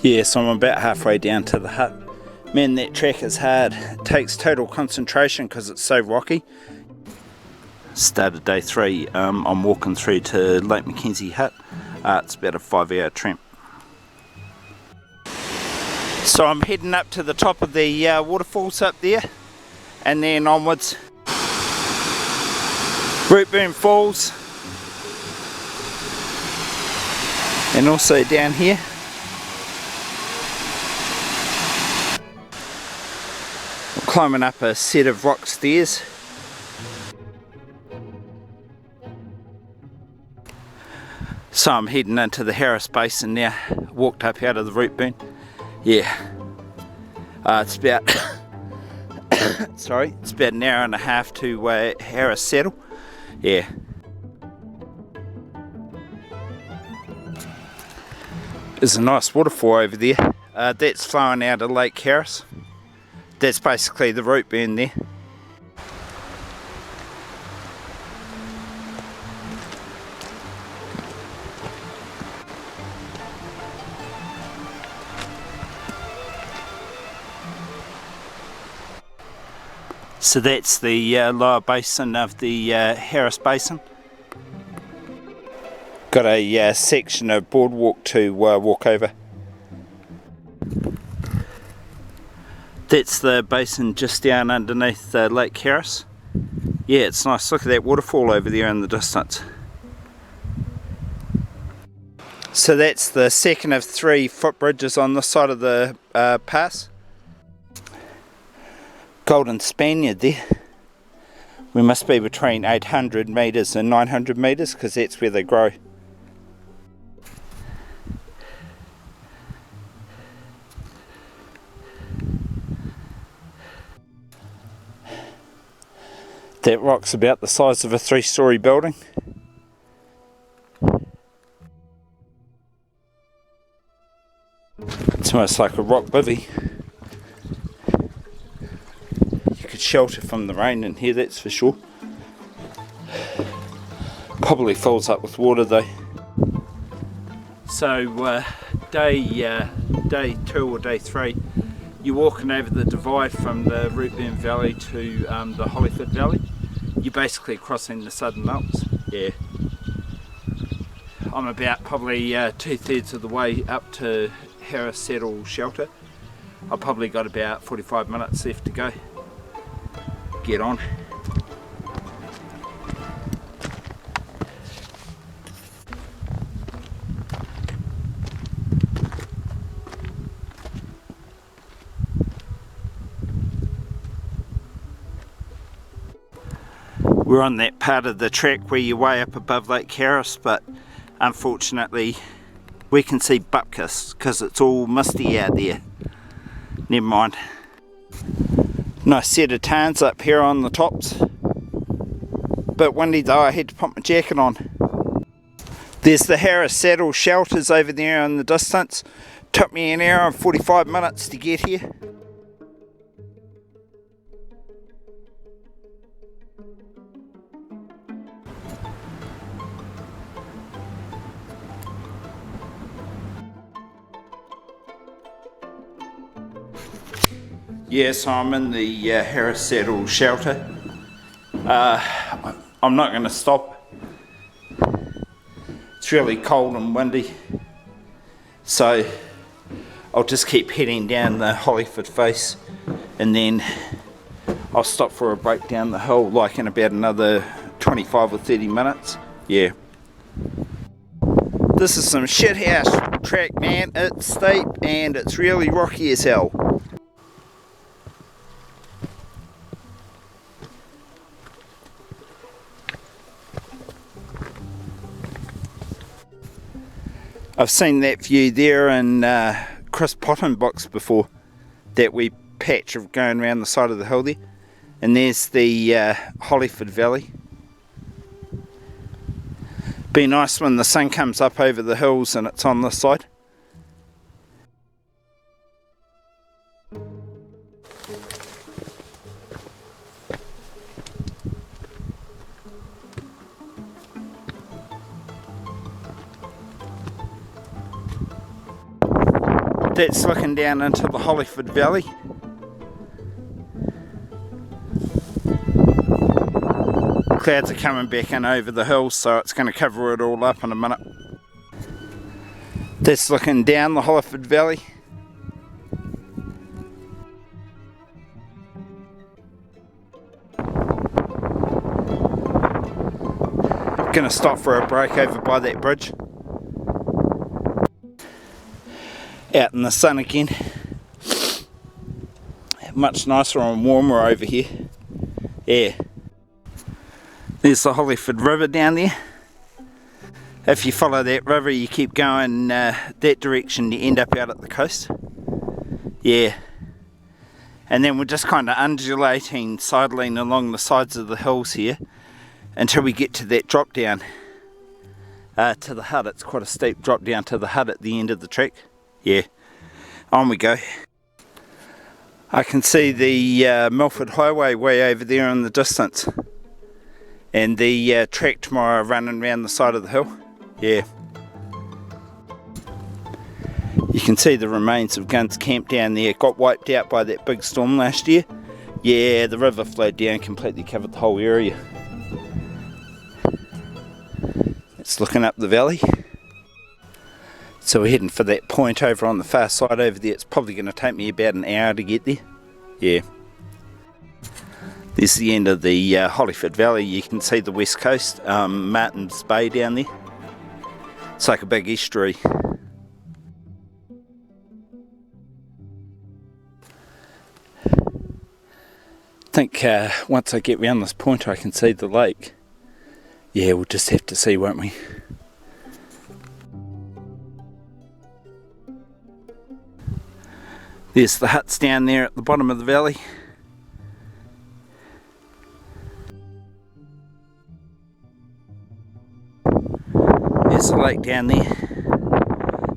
Yeah, so I'm about halfway down to the hut. Man, that track is hard. It takes total concentration because it's so rocky. Started day 3. I'm walking through to Lake Mackenzie Hut. It's about a 5-hour tramp. So I'm heading up to the top of the waterfalls up there, and then onwards. Routeburn Falls, and also down here. I'm climbing up a set of rock stairs. So I'm heading into the Hollyford Basin now. Walked up out of the Routeburn. Yeah, it's about sorry, it's about an hour and a half to Hollyford Saddle. Yeah. There's a nice waterfall over there. That's flowing out of Lake Harris. That's basically the Routeburn there. So that's the lower basin of the Hollyford Basin. Got a section of boardwalk to walk over. That's the basin just down underneath Lake Harris. Yeah, it's nice. Look at that waterfall over there in the distance. So that's the second of 3 footbridges on this side of the pass. Golden Spaniard there. We must be between 800 metres and 900 metres because that's where they grow. That rock's about the size of a 3-storey building. It's almost like a rock bivvy. Shelter from the rain in here, that's for sure. Probably fills up with water though. So day 2 or day 3, you're walking over the divide from the Routeburn Valley to the Hollyford Valley. You're basically crossing the Southern Alps. Yeah. I'm about probably 2/3 of the way up to Hollyford Saddle Shelter. I've probably got about 45 minutes left to go. Get on. We're on that part of the track where you're way up above Lake Harris, but unfortunately we can see bupkis because it's all misty out there. Never mind. Nice set of tarns up here on the tops. Bit windy though, I had to put my jacket on. There's the Hollyford Saddle shelters over there in the distance. Took me an hour and 45 minutes to get here. Yes, I'm in the Hollyford Saddle shelter. I'm not going to stop. It's really cold and windy, so I'll just keep heading down the Hollyford Face, and then I'll stop for a break down the hill like in about another 25 or 30 minutes. Yeah. This is some shithouse track, man. It's steep and it's really rocky as hell. I've seen that view there in Chris Potton books before, that wee patch of going around the side of the hill there. And there's the Hollyford Valley. Be nice when the sun comes up over the hills and it's on this side. That's looking down into the Hollyford Valley. Clouds are coming back in over the hills, so it's going to cover it all up in a minute. That's looking down the Hollyford Valley. Gonna stop for a break over by that bridge. Out in the sun again. Much nicer and warmer over here. Yeah. There's the Hollyford River down there. If you follow that river, you keep going that direction, you end up out at the coast. Yeah. And then we're just kind of undulating, sidling along the sides of the hills here until we get to that drop down to the hut. It's quite a steep drop down to the hut at the end of the track. Yeah, on we go. I can see the Milford Highway way over there in the distance, and the track tomorrow running around the side of the hill. Yeah, you can see the remains of Guns Camp down there. It got wiped out by that big storm last year. Yeah, the river flowed down, completely covered the whole area. It's looking up the valley. So we're heading for that point over on the far side over there. It's probably going to take me about an hour to get there. Yeah. This is the end of the Hollyford Valley. You can see the west coast, Martin's Bay down there. It's like a big estuary. I think once I get round this point I can see the lake. Yeah, we'll just have to see, won't we? There's the huts down there at the bottom of the valley. There's the lake down there.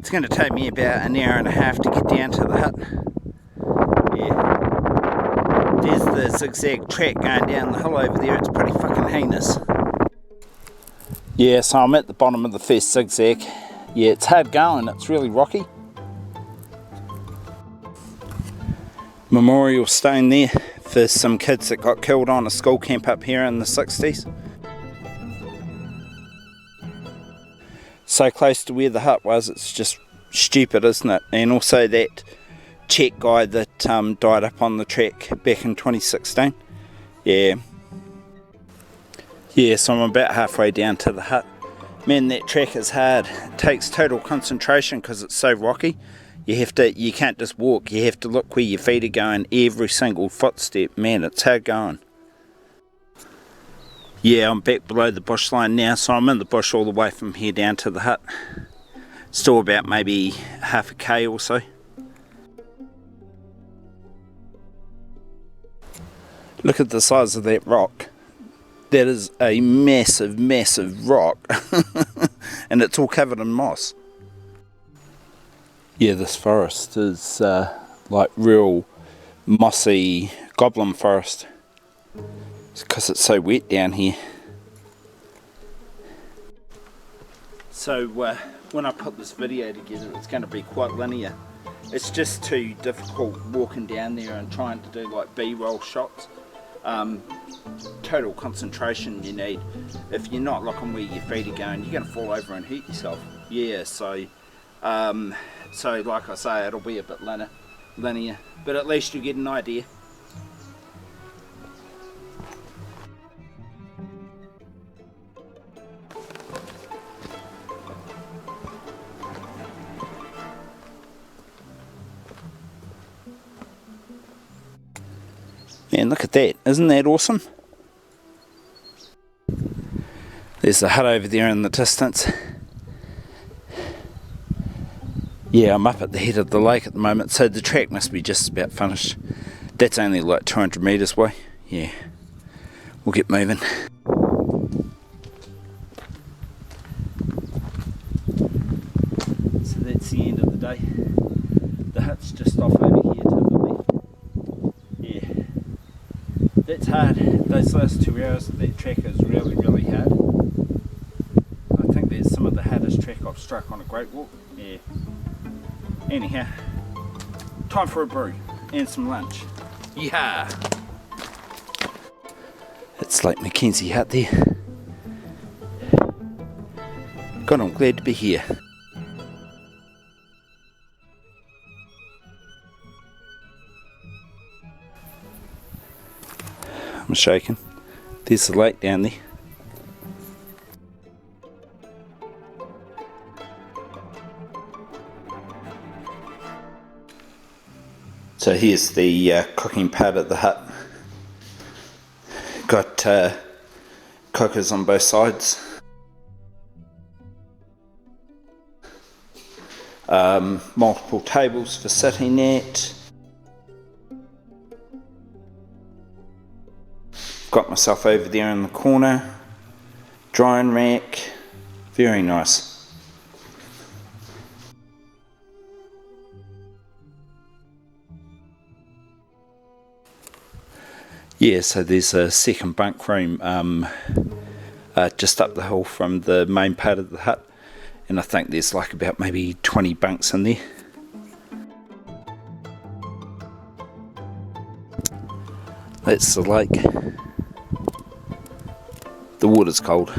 It's going to take me about an hour and a half to get down to the hut. Yeah. There's the zigzag track going down the hill over there. It's pretty fucking heinous. Yeah, so I'm at the bottom of the first zigzag. Yeah, it's hard going, it's really rocky. Memorial stone there for some kids that got killed on a school camp up here in the 60s. So close to where the hut was, it's just stupid, isn't it? And also that Czech guy that died up on the track back in 2016. Yeah. Yeah, so I'm about halfway down to the hut. Man, that track is hard. It takes total concentration because it's so rocky. You can't just walk, you have to look where your feet are going every single footstep. Man, it's hard going. Yeah, I'm back below the bush line now, so I'm in the bush all the way from here down to the hut. Still about maybe half a K or so. Look at the size of that rock. That is a massive, massive rock. And it's all covered in moss. Yeah, this forest is like real mossy goblin forest. It's because it's so wet down here. So when I put this video together, it's going to be quite linear. It's just too difficult walking down there and trying to do like B-roll shots. Total concentration you need. If you're not looking where your feet are going, you're going to fall over and hurt yourself. Yeah, so like I say, it'll be a bit linear, but at least you get an idea. Man, look at that. Isn't that awesome? There's the hut over there in the distance. Yeah, I'm up at the head of the lake at the moment, so the track must be just about finished. That's only like 200 metres away. Yeah, we'll get moving. So that's the end of the day. The hut's just off over here to the left. Yeah, that's hard. Those last 2 hours of that track is really, really hard. I think that's some of the hardest track I've struck on a great walk. Yeah. Anyhow, time for a brew and some lunch. Yeah. It's Lake Mackenzie Hut there. God, I'm glad to be here. I'm shaking. There's the lake down there. So here's the cooking part of the hut. Got cookers on both sides. Multiple tables for sitting at. Got myself over there in the corner. Drying rack. Very nice. Yeah, so there's a second bunk room just up the hill from the main part of the hut, and I think there's like about maybe 20 bunks in there. That's the lake. The water's cold.